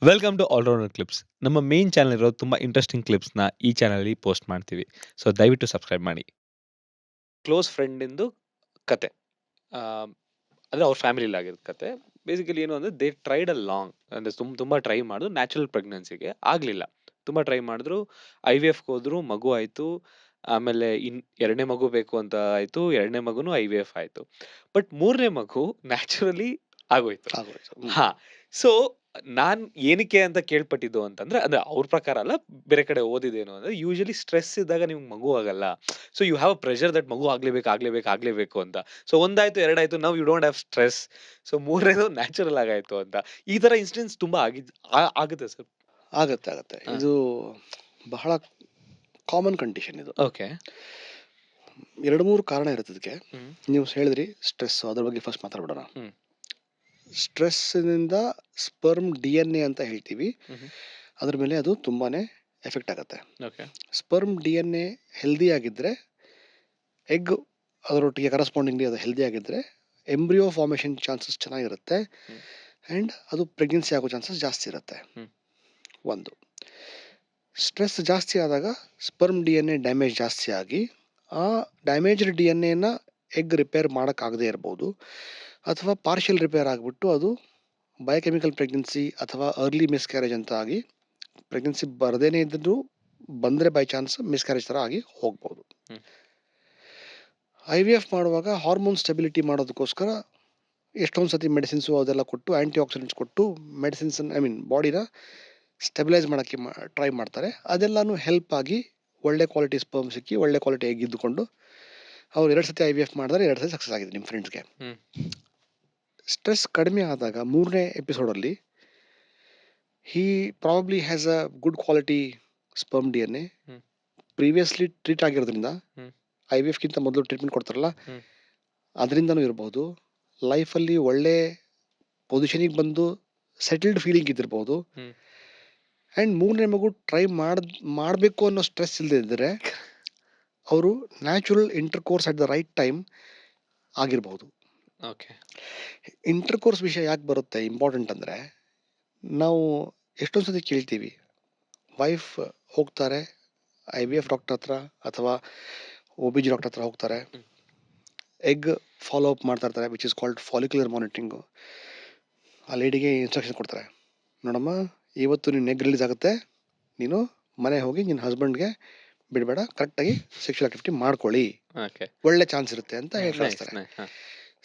Welcome to all rounder clips. ನಮ್ಮ main channel ಇರೋ ತುಂಬ ಇಂಟ್ರೆಸ್ಟಿಂಗ್ ಕ್ಲಿಪ್ಸ್‌ನ ಈ ಚಾನಲಲ್ಲಿ ಪೋಸ್ಟ್ ಮಾಡ್ತೀವಿ. ಸೊ ದಯವಿಟ್ಟು ಸಬ್ಸ್ಕ್ರೈಬ್ ಮಾಡಿ. ಕ್ಲೋಸ್ ಫ್ರೆಂಡಿಂದು ಕತೆ. ಆಹ್, ಅಂದ್ರೆ ಅವ್ರ ಫ್ಯಾಮಿಲಿಲಿ ಆಗಿರೋ ಕತೆ. ಬೇಸಿಕಲಿ ಏನು ಅಂದ್ರೆ ದೇ ಟ್ರೈಡ್ ಅ ಲಾಂಗ್ ಅಂದ್ರೆ ತುಂಬಾ ಟ್ರೈ ಮಾಡಿದ್ರು ನ್ಯಾಚುರಲ್ ಪ್ರೆಗ್ನೆನ್ಸಿಗೆ ಆಗ್ಲಿಲ್ಲ. ತುಂಬಾ ಟ್ರೈ ಮಾಡಿದ್ರು. ಐವಿಎಫ್‌ಗೆ ಹೋದ್ರು, ಮಗು ಆಯ್ತು. ಆಮೇಲೆ 2ನೇ ಮಗು ಬೇಕು ಅಂತ ಆಯ್ತು. 2ನೇ ಮಗುನು ಐವಿಎಫ್ ಆಯ್ತು. ಬಟ್ 3ನೇ ಮಗು ನ್ಯಾಚುರಲಿ ಆಗೋಯ್ತು. ಆಗೋಯ್ತು. ಹಾ. ಸೊ ನಾನ್ ಏನಕ್ಕೆ ಅಂತ ಕೇಳ್ಪಟ್ಟಿದ್ದು ಅಂತಂದ್ರೆ, ಅಂದ್ರೆ ಅವ್ರ ಪ್ರಕಾರ ಅಲ್ಲ, ಬೇರೆ ಕಡೆ ಓದಿದ್ದೇನು ಅಂದ್ರೆ ಯೂಶುವಲಿ ಸ್ಟ್ರೆಸ್ ಇದ್ದಾಗ ನಿಮ್ಗೆ ಮಗು ಆಗಲ್ಲ. So you have a pressure that ಮಗು ಆಗ್ಲೇಬೇಕು ಅಂತ. ಸೊ ಒಂದಾಯ್ತು, ಎರಡಾಯ್ತು, now you don't have stress. So 3ನೇದು ನ್ಯಾಚುರಲ್ ಆಗಾಯ್ತು ಅಂತ. ಈ ತರ ಇನ್ಸಿಡೆಂಟ್ಸ್ ತುಂಬಾ ಆಗುತ್ತೆ ಸರ್. ಆಗತ್ತೆ. ಇದು ಬಹಳ ಕಾಮನ್ ಕಂಡೀಷನ್ ಇದು. ಓಕೆ. 2-3 ಕಾರಣ ಇರುತ್ತೆ ಇದಕ್ಕೆ. ಹ್ಮ್. ನೀವು ಹೇಳಿದ್ರಿ ಸ್ಟ್ರೆಸ್, ಅದ್ರ ಬಗ್ಗೆ ಫಸ್ಟ್ ಮಾತಾಡ್ಬಿಡೋಣ. ಹ್ಮ್. ಸ್ಟ್ರೆಸ್ಸಿನಿಂದ ಸ್ಪರ್ಮ್ ಡಿಎನ್ಎ ಅಂತ ಹೇಳ್ತೀವಿ. ಹ್ಮ್. ಅದ್ರ ಮೇಲೆ ಅದು ತುಂಬಾನೇ ಎಫೆಕ್ಟ್ ಆಗುತ್ತೆ. ಓಕೆ. ಸ್ಪರ್ಮ್ ಡಿಎನ್ಎ ಹೆಲ್ದಿ ಆಗಿದ್ರೆ, ಎಗ್ ಅದರೊಟ್ಟಿಗೆ ಕರೆಸ್ಪಾಂಡಿಂಗ್ಲಿ ಅದು ಹೆಲ್ದಿ ಆಗಿದ್ರೆ, ಎಂಬ್ರಿಯೋ ಫಾರ್ಮೇಷನ್ ಚಾನ್ಸಸ್ ಚೆನ್ನಾಗಿರುತ್ತೆ. ಹ್ಮ್. ಆ್ಯಂಡ್ ಅದು ಪ್ರೆಗ್ನೆನ್ಸಿ ಆಗೋ ಚಾನ್ಸಸ್ ಜಾಸ್ತಿ ಇರುತ್ತೆ. ಹ್ಮ್. ಒಂದು, ಸ್ಟ್ರೆಸ್ ಜಾಸ್ತಿ ಆದಾಗ ಸ್ಪರ್ಮ್ ಡಿಎನ್ಎ ಡ್ಯಾಮೇಜ್ ಜಾಸ್ತಿ ಆಗಿ ಆ ಡ್ಯಾಮೇಜ್ಡ್ ಡಿಎನ್ಎನ ಎಗ್ ರಿಪೇರ್ ಮಾಡೋಕ್ಕಾಗದೇ ಇರ್ಬೋದು, ಅಥವಾ ಪಾರ್ಷಿಯಲ್ ರಿಪೇರ್ ಆಗಿಬಿಟ್ಟು ಅದು ಬಯೋಕೆಮಿಕಲ್ ಪ್ರೆಗ್ನೆನ್ಸಿ ಅಥವಾ ಅರ್ಲಿ ಮಿಸ್ಕ್ಯಾರೇಜ್ ಅಂತ ಆಗಿ ಪ್ರೆಗ್ನೆನ್ಸಿ ಬರದೇನೆ ಇದ್ದರೂ ಬಂದರೆ ಬೈ ಚಾನ್ಸ್ ಮಿಸ್ಕ್ಯಾರೇಜ್ ಥರ ಆಗಿ ಹೋಗ್ಬೋದು. ಹ್ಮ್. ಐ ವಿ ಎಫ್ ಮಾಡುವಾಗ ಹಾರ್ಮೋನ್ ಸ್ಟೆಬಿಲಿಟಿ ಮಾಡೋದಕ್ಕೋಸ್ಕರ ಎಷ್ಟೊಂದು ಸತಿ ಮೆಡಿಸಿನ್ಸು ಅದೆಲ್ಲ ಕೊಟ್ಟು, ಆ್ಯಂಟಿ ಆಕ್ಸಿಡೆಂಟ್ಸ್ ಕೊಟ್ಟು ಮೆಡಿಸಿನ್ಸ್ ಬಾಡಿನ ಸ್ಟೆಬಿಲೈಸ್ ಮಾಡೋಕ್ಕೆ ಟ್ರೈ ಮಾಡ್ತಾರೆ. ಅದೆಲ್ಲನೂ ಹೆಲ್ಪ್ ಆಗಿ ಒಳ್ಳೆ ಕ್ವಾಲಿಟಿ ಸ್ಪರ್ಮ್ ಸಿಕ್ಕಿ ಒಳ್ಳೆ ಕ್ವಾಲಿಟಿ ಎಗ್ ಇದ್ದುಕೊಂಡು ಅವ್ರು 2 ಸತಿ ಐ ವಿ ಎಫ್ ಮಾಡಿದ್ರೆ 2 ಸತಿ ಸಕ್ಸಸ್ ಆಗಿದೆ ನಿಮ್ಮ ಫ್ರೆಂಡ್ಸ್ಗೆ. ಹ್ಮ್. ಸ್ಟ್ರೆಸ್ ಕಡಿಮೆ ಆದಾಗ 3ನೇ ಎಪಿಸೋಡಲ್ಲಿ he probably has a good quality sperm D N A. Hmm. Previously treat ಆಗಿರೋದ್ರಿಂದ, ಹ್ಮ್. ಐ ವಿ ಎಫ್ಗಿಂತ ಮೊದಲು ಟ್ರೀಟ್ಮೆಂಟ್ ಕೊಡ್ತಾರಲ್ಲ, ಹ್ಮ್. ಅದರಿಂದನೂ ಇರ್ಬೋದು. ಲೈಫಲ್ಲಿ ಒಳ್ಳೆ ಪೊಸಿಷನಿಗೆ ಬಂದು ಸೆಟಲ್ಡ್ ಫೀಲಿಂಗ್ ಇದ್ದಿರ್ಬೋದು. ಹ್ಮ್. ಆ್ಯಂಡ್ 3ನೇ ಮಗು ಟ್ರೈ ಮಾಡಬೇಕು ಅನ್ನೋ ಸ್ಟ್ರೆಸ್ ಇಲ್ಲದೆ ಇದ್ದರೆ ಅವರು natural intercourse at the right time ಆಗಿರ್ಬೋದು. ಓಕೆ. ಇಂಟರ್ಕೋರ್ಸ್ ವಿಷಯ ಯಾಕೆ ಬರುತ್ತೆ ಇಂಪಾರ್ಟೆಂಟ್ ಅಂದರೆ, ನಾವು ಎಷ್ಟೊಂದು ಸತಿ ಕೇಳ್ತೀವಿ, ವೈಫ್ ಹೋಗ್ತಾರೆ ಐ ವಿ ಎಫ್ ಡಾಕ್ಟರ್ ಹತ್ರ ಅಥವಾ ಒ ಬಿ ಜಿ ಡಾಕ್ಟರ್ ಹತ್ರ ಹೋಗ್ತಾರೆ, ಹ್ಮ್. ಎಗ್ ಫಾಲೋ ಅಪ್ ಮಾಡ್ತಾ ಇರ್ತಾರೆ, which is called follicular monitoring. ಆ ಲೇಡಿಗೆ ಇನ್ಸ್ಟ್ರಕ್ಷನ್ ಕೊಡ್ತಾರೆ, ನೋಡಮ್ಮ ಇವತ್ತು ನಿನ್ನ ಎಗ್ ರಿಲೀಸ್ ಆಗುತ್ತೆ, ನೀನು ಮನೆ ಹೋಗಿ ನಿನ್ನ ಹಸ್ಬೆಂಡ್ಗೆ ಬಿಡಬೇಡ, ಕರೆಕ್ಟಾಗಿ ಸೆಕ್ಷುವಲ್ ಆಕ್ಟಿವಿಟಿ ಮಾಡ್ಕೊಳ್ಳಿ, ಓಕೆ. ಒಳ್ಳೆ ಚಾನ್ಸ್ ಇರುತ್ತೆ ಅಂತ ಹೇಳಿ ನೈಸ್, ಕಳಿಸ್ತಾರೆ. ನೈಸ್. ಹಾ.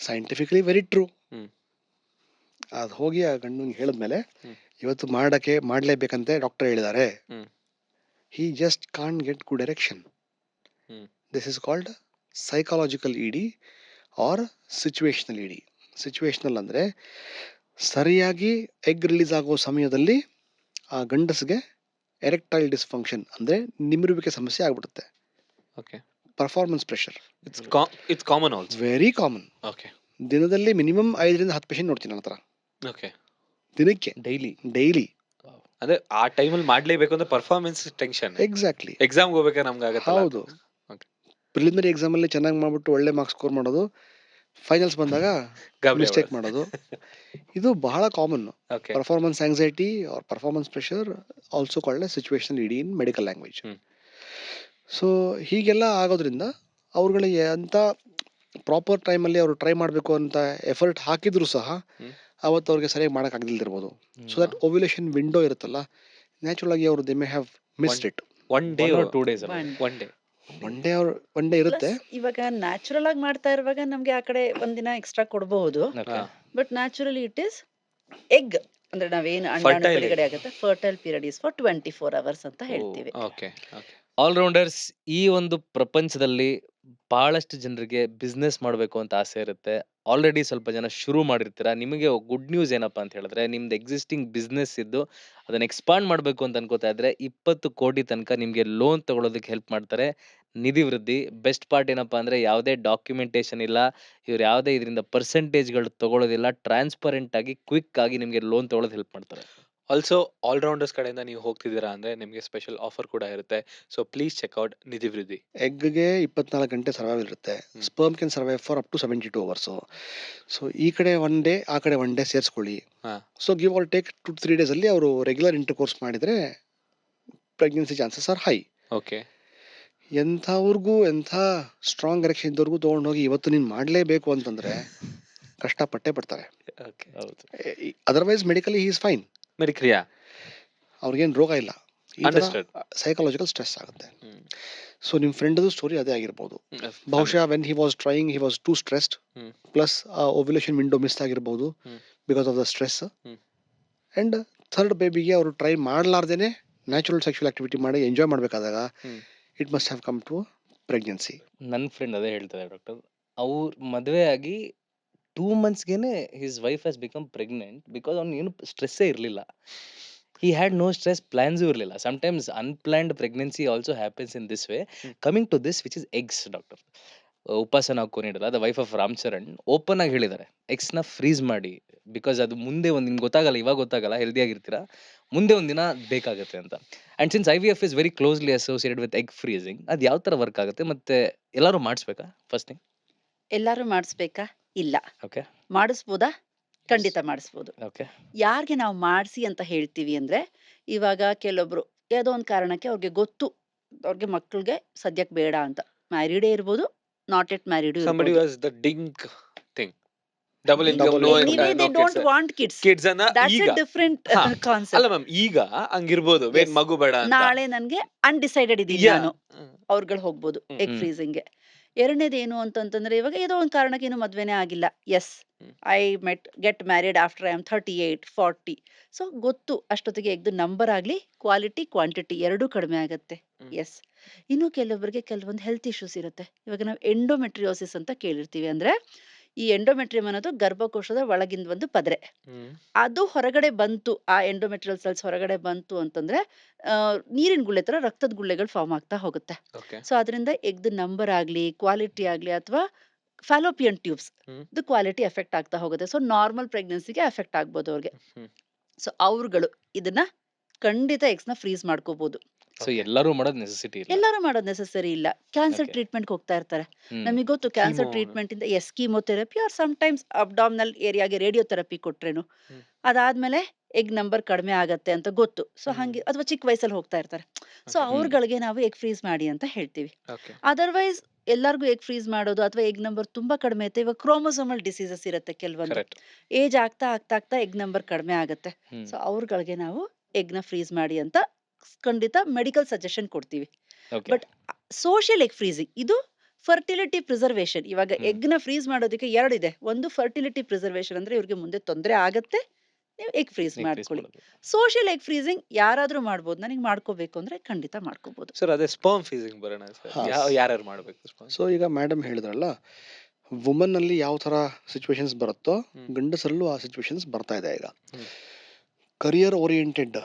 Scientifically very true. ಹ್ಮ್. ಅದು ಹೋಗಿ ಆ ಗಂಡನಿಗೆ ಹೇಳಿದ್ಮೇಲೆ, ಹ್ಮ್. ಇವತ್ತು ಮಾಡಲೇಬೇಕಂತೆ ಡಾಕ್ಟರ್ ಹೇಳಿದ್ದಾರೆ, ಹ್ಮ್. he just can't get good erection. Hmm. This is called psychological ED or situational ED. Situational ಅಂದರೆ ಸರಿಯಾಗಿ ಎಗ್ ರಿಲೀಸ್ ಆಗೋ ಸಮಯದಲ್ಲಿ ಆ ಗಂಡಸ್ಗೆ ಎರೆಕ್ಟೈಲ್ ಡಿಸ್ಫಂಕ್ಷನ್ ಅಂದರೆ ನಿಮಿರುವಿಕೆ ಸಮಸ್ಯೆ ಆಗ್ಬಿಡುತ್ತೆ. Okay. Performance pressure it's common also. Very common. Okay. ದಿನದಲ್ಲಿ ಮಿನಿಮಮ್ 5ರಿಂದ 10 ಪೇಷಂಟ್ ನೋಡ್ತೀನಿ ನನ್ನ ಹತ್ರ. ಓಕೆ. ದಿನಕ್ಕೆ ಡೈಲಿ. ಅಂದ್ರೆ ಆ ಟೈಮಲ್ಲಿ ಮಾಡ್ಲೇಬೇಕು ಅಂದ್ರೆ ಪರ್ಫಾರ್ಮೆನ್ಸ್ ಟೆನ್ಷನ್. ಎಕ್ಸಾಕ್ಟ್ಲಿ. ಎಕ್ಸಾಮ್ಗೆ ಹೋಗ್ಬೇಕಾದ್ರೆ ನಮ್ಗೆ ಆಗತ್ತಲ್ಲ. ಹೌದು. ಪ್ರಿಲಿಮಿನರಿ ಎಕ್ಸಾಮಲ್ಲಿ ಚೆನ್ನಾಗಿ ಮಾಡ್ಬಿಟ್ಟು ಒಳ್ಳೆ ಮಾರ್ಕ್ಸ್ ಸ್ಕೋರ್ ಮಾಡೋದು, ಫೈನಲ್ಸ್ ಬಂದಾಗ ಮಿಸ್ಟೇಕ್ ಮಾಡೋದು, ಇದು ಬಹಳ common. Okay. Performance anxiety or performance pressure, also called a situational ED in medical language. So ಹೀಗೆಲ್ಲ ಆಗೋದ್ರಿಂದ ಅವ್ರುಗಳಿಗೆ ಅಂತ ಪ್ರಾಪರ್ ಟೈಮಲ್ಲಿ ಅವರು ಟ್ರೈ ಮಾಡಬೇಕು ಅಂತ ಎಫರ್ಟ್ ಹಾಕಿದ್ರು ಸಹ ಅವತ್ತು ಅವ್ರಿಗೆ ಸರಿಯಾಗಿ ಮಾಡೋಕ್ಕಾಗದಿಲ್ದಿರ್ಬೋದು. ಸೊ ದಟ್ ಓವ್ಯುಲೇಷನ್ ವಿಂಡೋ ಇರುತ್ತಲ್ಲ, ನ್ಯಾಚುರಲ್ ಆಗಿ ಅವರು they may have missed it. One day or 2 days one day ಇರುತ್ತೆ. ಇವಾಗ ನ್ಯಾಚುರಲ್ ಆಗಿ ಮಾಡ್ತಾ ಇರುವಾಗ ನಮ್ಗೆ ಆ ಕಡೆ ಒಂದಿನ ಎಕ್ಸ್ಟ್ರಾ ಕೊಡಬಹುದು. Okay. But naturally it is egg ಅಂದ್ರೆ ನಾವೇನು ಅಂಡಾಣು Fertile ಬಿಡುಗಡೆ ಆಗುತ್ತೆ, fertile period is for 24 hours ಅಂತ ಹೇಳ್ತೀವಿ. ಓಕೆ. ಓಕೆ. ಆಲ್ರೌಂಡರ್ಸ್ ಈ ಒಂದು ಪ್ರಪಂಚದಲ್ಲಿ ಬಹಳಷ್ಟು ಜನರಿಗೆ ಬಿಸ್ನೆಸ್ ಮಾಡಬೇಕು ಅಂತ ಆಸೆ ಇರುತ್ತೆ. ಆಲ್ರೆಡಿ ಸ್ವಲ್ಪ ಜನ ಶುರು ಮಾಡಿರ್ತೀರಾ. ನಿಮಗೆ ಗುಡ್ ನ್ಯೂಸ್ ಏನಪ್ಪಾ ಅಂತ ಹೇಳಿದ್ರೆ, ನಿಮ್ದು ಎಕ್ಸಿಸ್ಟಿಂಗ್ ಬಿಸ್ನೆಸ್ ಇದ್ದು ಅದನ್ನ ಎಕ್ಸ್ಪಾಂಡ್ ಮಾಡಬೇಕು ಅಂತ ಅನ್ಕೋತಾ ಇದ್ರೆ 20 ಕೋಟಿ ತನಕ ನಿಮಗೆ ಲೋನ್ ತಗೊಳ್ಳೋದಕ್ಕೆ ಹೆಲ್ಪ್ ಮಾಡ್ತಾರೆ ನಿಧಿ ವೃದ್ಧಿ. ಬೆಸ್ಟ್ ಪಾರ್ಟ್ ಏನಪ್ಪಾ ಅಂದ್ರೆ ಯಾವುದೇ ಡಾಕ್ಯುಮೆಂಟೇಶನ್ ಇಲ್ಲ, ಇವ್ರು ಯಾವುದೇ ಇದರಿಂದ ಪರ್ಸೆಂಟೇಜ್ಗಳು ತಗೊಳ್ಳೋದಿಲ್ಲ, ಟ್ರಾನ್ಸ್ಪರೆಂಟ್ ಆಗಿ ಕ್ವಿಕ್ ಆಗಿ ನಿಮಗೆ ಲೋನ್ ತಗೊಳ್ಳೋದು ಹೆಲ್ಪ್ ಮಾಡ್ತಾರೆ. ಆಲ್ಸೋ ಆಲ್ರೌಂಡರ್ಸ್ ಕಡೆಯಿಂದ ನೀವು ಹೋಗ್ತಿದ್ದೀರಾ ಅಂದ್ರೆ ನಿಮಗೆ ಸ್ಪೆಷಲ್ ಆಫರ್ ಕೂಡ ಇರುತ್ತೆ. So please check out Nidhivriddhi. ಎಗ್ಗೆ 24 ಗಂಟೆ ಸರ್ವೈವಲ್ ಇರುತ್ತೆ. Hmm. Sperm can survive for up to 72 hours. So ಈ ಕಡೆ 1 ಡೇ ಆ ಕಡೆ 1 ಡೇ ಸೇರಿಸ್ಕೊಳ್ಳಿ. ಹಾ. ಸೊ ಗಿವ್ ಆರ್ ಟೇಕ್ 2-3 ಡೇಸಲ್ಲಿ ಅವರು ರೆಗ್ಯುಲರ್ ಇಂಟರ್ಕೋರ್ಸ್ ಮಾಡಿದರೆ pregnancy chances are high. Okay. ಎಂಥವ್ರಿಗೂ ಎಂಥ ಸ್ಟ್ರಾಂಗ್ ಎರೆಕ್ಷನ್ ಇದ್ದವ್ರಿಗೂ ತೊಗೊಂಡೋಗಿ ಇವತ್ತು ನೀನು ಮಾಡಲೇಬೇಕು ಅಂತಂದರೆ ಕಷ್ಟಪಟ್ಟೆ ಪಡ್ತಾರೆ. ಓಕೆ. ಹೌದು. Otherwise medically he is fine. ಮೆಡಿಕ್ರಿಯಾ. ಅವ್ರಿಗೇನು ರೋಗ ಇಲ್ಲ. ಈ ಥರ ಅಂಡರ್ಸ್ಟುಡ್. ಸೈಕಾಲಜಿಕಲ್ ಸ್ಟ್ರೆಸ್ ಆಗುತ್ತೆ. ಸೊ ನಿಮ್ಮ ಫ್ರೆಂಡದು ಸ್ಟೋರಿ ಅದೇ ಆಗಿರ್ಬೋದು. ಬಹುಶಃ when he was trying he was too stressed, hmm. Plus ovulation window miss ಆಗಿರ್ಬೋದು hmm. Because of the stress. Hmm. And third ಬೇಬಿಗೆ ಅವರು ಟ್ರೈ ಮಾಡಲಾರ್ದೇ ನ್ಯಾಚುರಲ್ ಸೆಕ್ಷುವಲ್ ಆಕ್ಟಿವಿಟಿ ಮಾಡಿ ಎಂಜಾಯ್ ಮಾಡಬೇಕಾದಾಗ hmm. It must have come to pregnancy. ನನ್ನ friend ಅದೇ ಹೇಳ್ತಾರೆ doctor. ಅವ್ರು ಮದುವೆ ಆಗಿ 2 ಮಂತ್ಸ್ಗೆನೆ his wife has become pregnant because ಅವ್ನು ಏನು ಸ್ಟ್ರೆಸ್ಸೇ ಇರಲಿಲ್ಲ. He had no stress, plans ಇರಲಿಲ್ಲ. Sometimes unplanned pregnancy also happens in this way. Coming to this which is eggs doctor. Upasana Konidela, the wife of Ram Charan, open ಆಗಿ ಹೇಳಿದ್ದಾರೆ ಎಗ್ಸ್ನ ಫ್ರೀಸ್ ಮಾಡಿ. Because ಅದು ಮುಂದೆ ಒಂದು ನಿಮ್ಗೆ ಗೊತ್ತಾಗಲ್ಲ, ಇವಾಗ ಗೊತ್ತಾಗಲ್ಲ, ಹೆಲ್ದಿಯಾಗಿರ್ತೀರಾ, ಮುಂದೆ ಒಂದಿನ ಬೇಕಾಗುತ್ತೆ ಅಂತ. And since IVF is very closely associated with egg freezing, ಅದು ಯಾವ ಥರ ವರ್ಕ್ ಆಗುತ್ತೆ ಮತ್ತೆ ಎಲ್ಲರೂ ಮಾಡಿಸ್ಬೇಕಾ ಫಸ್ಟ್ ಥಿಂಗ್? ಎಲ್ಲರೂ ಮಾಡಿಸ್ಬೇಕಾ? ಇಲ್ಲ. ಓಕೆ. ಮಾಡಿಸ್ಬೋದಾ? ಖಂಡಿತ ಮಾಡಿಸ್ಬೋದು. ಓಕೆ. ಯಾರಿಗೆ ನಾವು ಮಾಡಿಸಿ ಅಂತ ಹೇಳ್ತೀವಿ ಅಂದ್ರೆ, ಇವಾಗ ಕೆಲವೊಬ್ರು ಯಾವುದೋ ಒಂದು ಕಾರಣಕ್ಕೆ ಅವ್ರಿಗೆ ಗೊತ್ತು, ಅವ್ರಿಗೆ ಮಕ್ಕಳಿಗೆ ಸದ್ಯಕ್ಕೆ ಬೇಡ ಅಂತ. ಮ್ಯಾರಿಡೇ ಇರ್ಬೋದು, ನಾಟ್ ಎಟ್ ಮ್ಯಾರಿಡು Somebody ಇರ್ಬೋದು. who has the dink thing. Double income, Double no income. Anyway, no they kids. don't want kids. Kids ಅನ್ನ That's ಈಗ a different ಹಾ. concept. ಅಲ್ಲ ಮ್ಯಾಮ್, ಈಗ ಹಂಗಿರ್ಬೋದು, Yes. ವೇನ್ ಮಗು ಬೇಡ ಅಂತ. ನಾಳೆ ನನ್ಗೆ ಅನ್ಡಿಸೈಡೆಡ್ ಇದೀನಿ Yeah. ನಾನು, ಅವ್ರುಗಳು ಹೋಗ್ಬೋದು ಎಗ್ ಹ್ಮ್. ಫ್ರೀಸಿಂಗ್ಗೆ. ಎರಡನೇದು ಏನು ಅಂತಂತಂದ್ರೆ, ಇವಾಗ ಏನೋ ಒಂದು ಕಾರಣಕ್ಕೆ ಇನ್ನು ಮದ್ವೆನೇ ಆಗಿಲ್ಲ. Yes, hmm. I get married after I am 38, 40. So ಗೊತ್ತು ಅಷ್ಟೊತ್ತಿಗೆ ಎಗ್ದು ನಂಬರ್ ಆಗ್ಲಿ, ಕ್ವಾಲಿಟಿ ಕ್ವಾಂಟಿಟಿ ಎರಡೂ ಕಡಿಮೆ ಆಗತ್ತೆ. ಹ್ಮ್. ಎಸ್. ಇನ್ನು ಕೆಲವೊಬ್ಬರಿಗೆ ಕೆಲವೊಂದು ಹೆಲ್ತ್ ಇಶ್ಯೂಸ್ ಇರುತ್ತೆ. ಇವಾಗ ನಾವು ಎಂಡೋಮೆಟ್ರಿಯೋಸಿಸ್ ಅಂತ ಕೇಳಿರ್ತೀವಿ. ಅಂದ್ರೆ ಈ ಎಂಡೋಮೆಟ್ರಿಯಂ ಅನ್ನೋದು ಗರ್ಭಕೋಶದ ಒಳಗಿಂದ ಒಂದು ಪದ್ರೆ. ಹ್ಮ್. ಅದು ಹೊರಗಡೆ ಬಂತು, ಆ ಎಂಡೋಮೆಟ್ರಿಯಲ್ ಸೆಲ್ಸ್ ಹೊರಗಡೆ ಬಂತು ಅಂತಂದ್ರೆ ನೀರಿನ ಗುಳ್ಳೆ ತರ ರಕ್ತದ ಗುಳ್ಳೆಗಳು ಫಾರ್ಮ್ ಆಗ್ತಾ ಹೋಗುತ್ತೆ. Okay. ಸೊ ಅದರಿಂದ ಎಗ್ದು ನಂಬರ್ ಆಗ್ಲಿ, ಕ್ವಾಲಿಟಿ ಆಗ್ಲಿ, ಅಥವಾ ಫ್ಯಾಲೋಪಿಯನ್ ಟ್ಯೂಬ್ಸ್ ಹ್ಮ್. ಇದು ಕ್ವಾಲಿಟಿ ಎಫೆಕ್ಟ್ ಆಗ್ತಾ ಹೋಗುತ್ತೆ. ಸೊ ನಾರ್ಮಲ್ ಪ್ರೆಗ್ನೆನ್ಸಿಗೆ ಎಫೆಕ್ಟ್ ಆಗ್ಬೋದು ಅವ್ರಿಗೆ. ಹ್ಮ್. ಸೊ ಅವ್ರುಗಳು ಇದನ್ನ ಖಂಡಿತ ಎಗ್ಸ್ನ ಫ್ರೀಸ್ ಮಾಡ್ಕೋಬಹುದು. ಸೊ ಎಲ್ಲರೂ ಮಾಡೋದು ನೆಸೆಸಿಟಿ ಇಲ್ಲ. ಎಲ್ಲರೂ ಮಾಡೋದು ನೆಸೆಸರಿ ಇಲ್ಲ. Cancer Okay. ಟ್ರೀಟ್ಮೆಂಟ್ ಹೋಗ್ತಾ ಇರ್ತಾರೆ. ಹ್ಮ್. ನಮಗೆ ಗೊತ್ತು ಕ್ಯಾನ್ಸರ್ Chemo. ಟ್ರೀಟ್ಮೆಂಟ್ ಇಂದ ಕೀಮೋಥೆರಪಿ ಆರ್ ಸಮ್ಟೈಮ್ಸ್ ಅಬ್ಡಾಮಿನಲ್ ಏರಿಯಾಗೆ ರೇಡಿಯೋಥೆರಪಿ ಕೊಟ್ರೇನು, ಹ್ಮ್. ಅದಾದ್ಮೇಲೆ ಎಗ್ ನಂಬರ್ ಕಡಿಮೆ ಆಗತ್ತೆ ಅಂತ ಗೊತ್ತು. ಸೊ ಹಂಗೆ, ಅಥವಾ ಚಿಕ್ಕ ವಯಸ್ಸಲ್ಲಿ ಹೋಗ್ತಾ ಇರ್ತಾರೆ. So Okay. ಅವ್ರುಗಳಿಗೆ ನಾವು ಎಗ್ ಫ್ರೀಸ್ ಮಾಡಿ ಅಂತ ಹೇಳ್ತೀವಿ. Okay. ಅದರ್ವೈಸ್ ಎಲ್ಲರಿಗೂ ಎಗ್ ಫ್ರೀಸ್ ಮಾಡೋದು ಅಥವಾ ಎಗ್ ನಂಬರ್ ತುಂಬಾ ಕಡಿಮೆ ಇರುತ್ತೆ. ಇವಾಗ ಕ್ರೋಮೋಸೋಮಲ್ ಡಿಸೀಸಸ್ ಇರುತ್ತೆ ಕೆಲವೊಂದು. Correct. ಏಜ್ ಆಗ್ತಾ ಆಗ್ತಾ ಆಗ್ತಾ ಎಗ್ ನಂಬರ್ ಕಡಿಮೆ ಆಗುತ್ತೆ. ಹ್ಮ್. ಸೊ ಅವ್ರುಗಳಿಗೆ ನಾವು ಎಗ್ನ ಫ್ರೀಸ್ ಮಾಡಿ ಅಂತ ಖಂಡಿತ ಮೆಡಿಕಲ್ ಸಜೆಷನ್ ಕೊಡ್ತೀವಿ. Okay. But social egg freezing ಇದು ಫರ್ಟಿಲಿಟಿ ಪ್ರಿಸರ್ವೇಷನ್. ಇವಾಗ ಹ್ಮ್. ಎಗ್ನ ಫ್ರೀಸ್ ಮಾಡೋದಕ್ಕೆ ಎರಡಿದೆ. ಒಂದು ಫರ್ಟಿಲಿಟಿ ಪ್ರಿಸರ್ವೇಷನ್, ಅಂದ್ರೆ ಇವ್ರಿಗೆ ಮುಂದೆ ತೊಂದರೆ ಆಗತ್ತೆ, ನೀವು ಎಗ್ ಫ್ರೀಸ್ Egg freeze ಮಾಡ್ಕೊಳ್ಳಿ. ಮಾಡೋದು. ಸೋಷಿಯಲ್ ಎಗ್ ಫ್ರೀಸಿಂಗ್ ಯಾರಾದ್ರೂ ಮಾಡ್ಬೋದು. ನನಗೆ ಮಾಡ್ಕೋಬೇಕು ಅಂದ್ರೆ ಖಂಡಿತ ಮಾಡ್ಕೋಬಹುದು. ಸರ್, ಅದೇ ಸ್ಪರ್ಮ್ ಫೀಸಿಂಗ್ ಬರೋಣ ಸರ್. ಹಾ. ಯಾರ್ಯಾರು ಮಾಡ್ಬೇಕು sperm? ಸೊ ಈಗ ಮೇಡಮ್ ಹೇಳಿದ್ರಲ್ಲ, ವುಮನ್ ಅಲ್ಲಿ ಯಾವ ಥರ ಸಿಚುವೇಶನ್ಸ್ ಬರುತ್ತೋ ಹ್ಮ್. ಗಂಡಸರಲ್ಲೂ ಆ ಸಿಚುವೇಶನ್ಸ್ ಬರ್ತಾ ಇದೆ ಈಗ. Hmm. Career oriented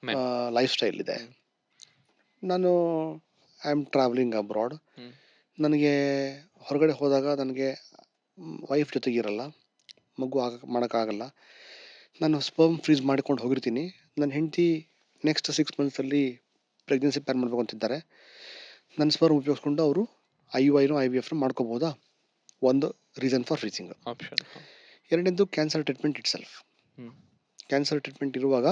Men. Lifestyle ಇದೆ. ಹ್ಮ್. ನಾನು I am travelling abroad. Hmm. ನನಗೆ ಹೊರಗಡೆ ಹೋದಾಗ ನನಗೆ ವೈಫ್ ಜೊತೆಗಿರಲ್ಲ, ಮಗು ಮಾಡೋಕ್ಕಾಗಲ್ಲ. ನಾನು ಸ್ಪರ್ಮ್ ಫ್ರೀಸ್ ಮಾಡ್ಕೊಂಡು ಹೋಗಿರ್ತೀನಿ. ನನ್ನ ಹೆಂಡತಿ ನೆಕ್ಸ್ಟ್ 6 ಮಂತ್ಸಲ್ಲಿ ಪ್ರೆಗ್ನೆನ್ಸಿ ಪ್ಲ್ಯಾನ್ ಮಾಡಬೇಕು ಅಂತಿದ್ದಾರೆ. ನನ್ನ ಸ್ಪರ್ಮ್ ಉಪಯೋಗಿಸ್ಕೊಂಡು ಅವರು IUIನೋ IVFನೋ ಮಾಡ್ಕೋಬೋದಾ? ಒಂದು ರೀಸನ್ ಫಾರ್ ಫ್ರೀಸಿಂಗ್. Option. ಹಾ. ಎರಡನೇದು cancer treatment it self. Hmm. Cancer treatment ಇರುವಾಗ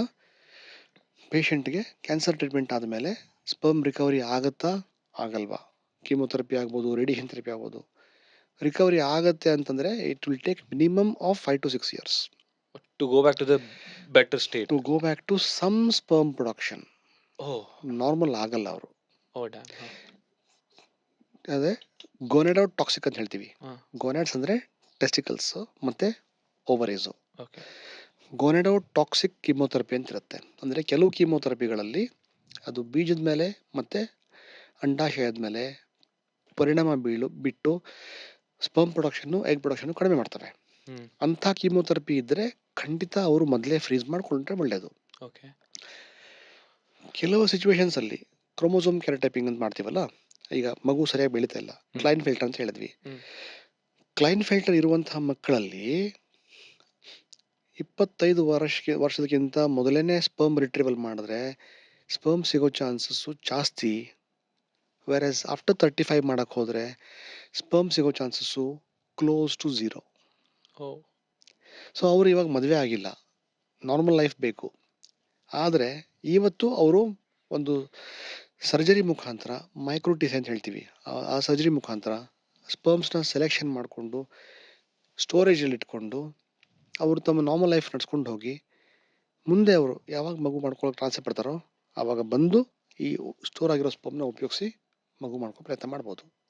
ಪೇಷಂಟ್ಗೆ ಕ್ಯಾನ್ಸರ್ ಟ್ರೀಟ್ಮೆಂಟ್ ಆದಮೇಲೆ ಸ್ಪರ್ಮ್ ರಿಕವರಿ ಆಗುತ್ತಾ ಆಗಲ್ವಾ? ಕೀಮೋಥೆರಪಿ ಆಗ್ಬೋದು, ರೇಡಿಯೇಷನ್ ಥೆರಪಿ ಆಗ್ಬೋದು. ರಿಕವರಿ ಆಗುತ್ತೆ ಅಂತಂದರೆ it will take minimum of 5 to 6 years To go back to the better state. To go back to some sperm production. Oh. Normal ಆಗಲ್ಲ ಅವರು. Oh damn. ಹಾ. ಅದೇ ಗೋನೆಡೋ ಟಾಕ್ಸಿಕ್ ಅಂತ ಹೇಳ್ತೀವಿ. ಹಾ. ಗೋನೆಡ್ಸ್ ಅಂದರೆ ಟೆಸ್ಟಿಕಲ್ಸ್ ಮತ್ತು ಓವರೀಸು. Okay. ಗೋನೆಡೋ ಟಾಕ್ಸಿಕ್ ಕೀಮೋಥೆರಪಿ ಅಂತ ಇರುತ್ತೆ. ಅಂದರೆ ಕೆಲವು ಕೀಮೋಥೆರಪಿಗಳಲ್ಲಿ ಅದು ಬೀಜದ ಮೇಲೆ ಮತ್ತು ಅಂಡಾಶಯದ ಮೇಲೆ ಪರಿಣಾಮ ಬಿಟ್ಟು ಸ್ಪರ್ಮ್ ಪ್ರೊಡಕ್ಷನ್ನು, ಎಗ್ ಪ್ರೊಡಕ್ಷನ್ನು ಕಡಿಮೆ ಮಾಡ್ತವೆ. ಹ್ಮ್. ಅಂಥ ಕೀಮೋಥೆರಪಿ ಇದ್ದರೆ ಖಂಡಿತ ಅವರು ಮೊದಲೇ ಫ್ರೀಸ್ ಮಾಡಿಕೊಂಡ್ರೆ ಒಳ್ಳೆಯದು. Okay. ಕೆಲವು ಸಿಚುವೇಶನ್ಸಲ್ಲಿ ಕ್ರೋಮೋಸೋಮ್ ಕ್ಯಾರಟೈಪಿಂಗ್ ಅಂತ ಮಾಡ್ತೀವಲ್ಲ, ಈಗ ಮಗು ಸರಿಯಾಗಿ ಬೆಳೀತಾ ಇಲ್ಲ, ಕ್ಲೈನ್ ಫಿಲ್ಟರ್ ಅಂತ ಹೇಳಿದ್ವಿ. ಹ್ಮ್. ಕ್ಲೈನ್ ಫಿಲ್ಟರ್ ಇರುವಂತಹ ಮಕ್ಕಳಲ್ಲಿ 25 ವರ್ಷದಕ್ಕಿಂತ ಮೊದಲೇನೆ ಸ್ಪರ್ಮ್ ರಿಟ್ರೀವಲ್ ಮಾಡಿದ್ರೆ ಸ್ಪರ್ಮ್ ಸಿಗೋ ಚಾನ್ಸಸ್ಸು ಜಾಸ್ತಿ. ವೆರಸ್ ಆಫ್ಟರ್ 35 ಮಾಡಕ್ಕೆ ಹೋದರೆ ಸ್ಪರ್ಮ್ ಸಿಗೋ chances close to zero. Oh so ಅವರು ಇವಾಗ ಮದುವೆ ಆಗಿಲ್ಲ, ನಾರ್ಮಲ್ ಲೈಫ್ ಬೇಕು. ಆದರೆ ಇವತ್ತು ಅವರು ಒಂದು ಸರ್ಜರಿ ಮುಖಾಂತರ, ಮೈಕ್ರೋಟಿಸ್ ಅಂತ ಹೇಳ್ತೀವಿ, ಆ ಸರ್ಜರಿ ಮುಖಾಂತರ ಸ್ಪರ್ಮ್ಸ್ನ ಸೆಲೆಕ್ಷನ್ ಮಾಡಿಕೊಂಡು ಸ್ಟೋರೇಜಲ್ಲಿ ಇಟ್ಕೊಂಡು ಅವರು ತಮ್ಮ ನಾರ್ಮಲ್ ಲೈಫ್ ನಡ್ಸ್ಕೊಂಡು ಹೋಗಿ ಮುಂದೆ ಅವರು ಯಾವಾಗ ಮಗು ಮಾಡ್ಕೊಳ್ಳೋಕೆ ಆಸೆ ಪಡ್ತಾರೋ ಆವಾಗ ಬಂದು ಈ ಸ್ಟೋರ್ ಆಗಿರೋ ಸ್ಪರ್ಮ್ನ ಉಪಯೋಗಿಸಿ ಮಗು ಮಾಡ್ಕೊ ಪ್ರಯತ್ನ ಮಾಡ್ಬೋದು.